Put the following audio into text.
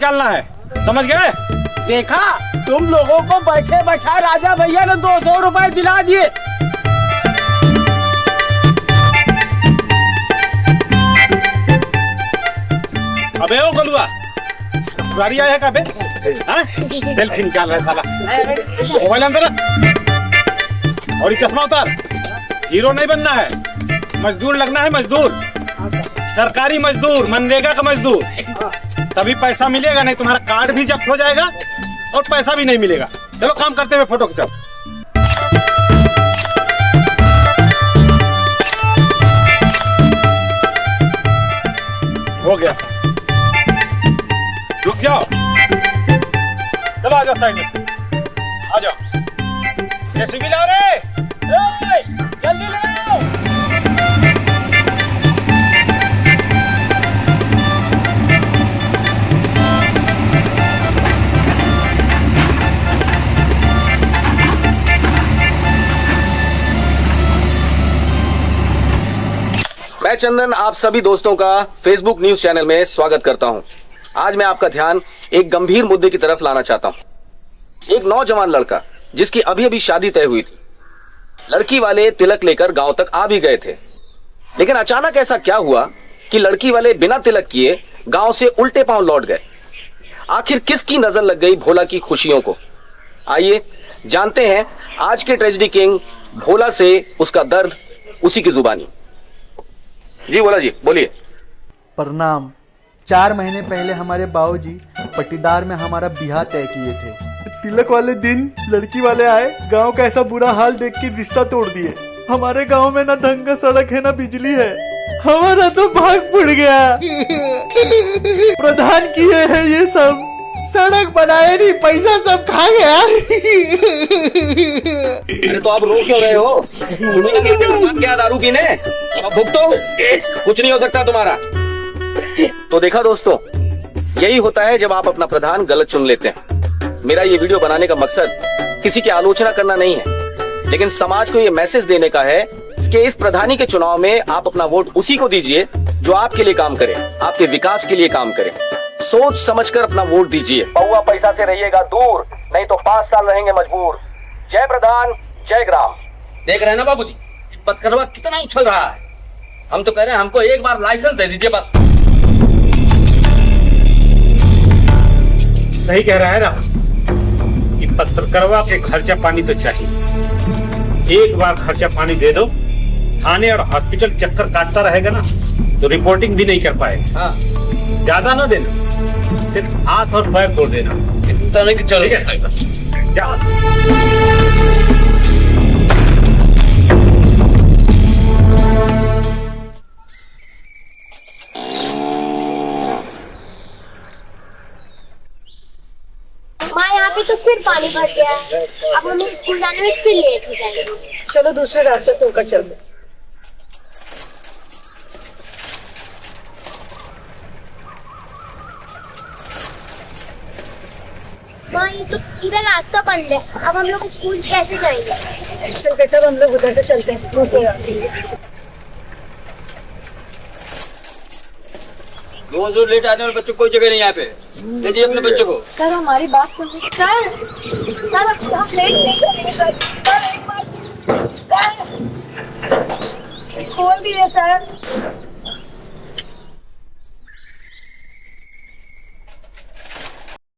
निकालना है, समझ गए? देखा, तुम लोगों को बैठे बैठा राजा भैया ने 200 रुपए दिला दिए। अबे ओ गलुआ, ससुरारी आया है का बे? हाँ? सेल्फी निकाल रहा है साला। मोबाइल अंदर रख। और ये चश्मा उतार। हीरो नहीं बनना है, मजदूर लगना है, मजदूर, सरकारी मजदूर, मनरेगा का मजदूर। तभी पैसा मिलेगा, नहीं तुम्हारा कार्ड भी जब्त हो जाएगा और पैसा भी नहीं मिलेगा। चलो काम करते हुए फोटो खिंचाओ। हो गया, रुक जाओ। चलो आ जाओ साइड में, आ जाओ। जेसीबी लाओ रे, जल्दी लाओ। मैं चंदन आप सभी दोस्तों का फेसबुक न्यूज चैनल में स्वागत करता हूं। आज मैं आपका ध्यान एक गंभीर मुद्दे की तरफ लाना चाहता हूं। एक नौजवान लड़का जिसकी अभी अभी शादी तय हुई थी, लड़की वाले तिलक लेकर गांव तक आ भी गए थे, लेकिन अचानक ऐसा क्या हुआ कि लड़की वाले बिना तिलक किए गांव से उल्टे पांव लौट गए। आखिर किसकी नजर लग गई भोला की खुशियों को? आइए जानते हैं आज के ट्रेजेडी किंग भोला से उसका दर्द, उसी की जुबानी। जी भोला जी बोलिए। प्रणाम। 4 महीने पहले हमारे बाबूजी पट्टीदार में हमारा ब्याह तय किए थे। तिलक वाले दिन लड़की वाले आए, गांव का ऐसा बुरा हाल देख के रिश्ता तोड़ दिए। हमारे गांव में ना ढंग का सड़क है ना बिजली है, हमारा तो भाग फुट गया। प्रधान किए हैं ये सब, सड़क बनाए नहीं, पैसा सब खा गया। अरे तो आप रो क्यों रहे हो? क्या दारू पीने? अब भुगतो, कुछ नहीं हो सकता तुम्हारा। तो देखा दोस्तों, यही होता है जब आप अपना प्रधान गलत चुन लेते हैं। मेरा ये वीडियो बनाने का मकसद किसी की आलोचना करना नहीं है, लेकिन समाज को ये मैसेज देने का है कि इस प्रधानी के चुनाव में आप अपना वोट उसी को दीजिए जो आपके लिए काम करे, आपके विकास के लिए काम करे। सोच समझकर अपना वोट दीजिए। पौवा पैसा से रहिएगा दूर, नहीं तो 5 साल रहेंगे मजबूर। जय प्रधान, जय ग्राम। देख रहे हैं ना बाबूजी, पथकरवा कितना उछल रहा है। हम तो कह रहे हैं हमको एक बार लाइसेंस दे दीजिए बस। सही कह रहा है ना, कि पत्रकरवा के खर्चा पानी तो चाहिए। एक बार खर्चा पानी दे दो, थाने और हॉस्पिटल चक्कर काटता रहेगा ना तो रिपोर्टिंग भी नहीं कर पाएगा। हाँ। ज्यादा ना देना, सिर्फ हाथ और पैर तोड़ देना। चलो जाओ। माँ यहाँ पे तो फिर पानी भर गया है। अब हमें स्कूल जाने में फिर लेट हो जाएंगे। चलो दूसरे रास्ते से होकर चलते। माँ ये तो पूरा रास्ता बंद है, अब हम लोग स्कूल कैसे जाएंगे? चल बेटा, हम लोग उधर से चलते हैं, दूसरे रास्ते से। रोज रोज लेट आने वाले बच्चों को कोई जगह नहीं यहाँ पे। भेजिए अपने बच्चों को। सर हमारी बात सुनिए। सर अब आप लेट नहीं करेंगे सर। सर एक बार, सर खोल दिए सर।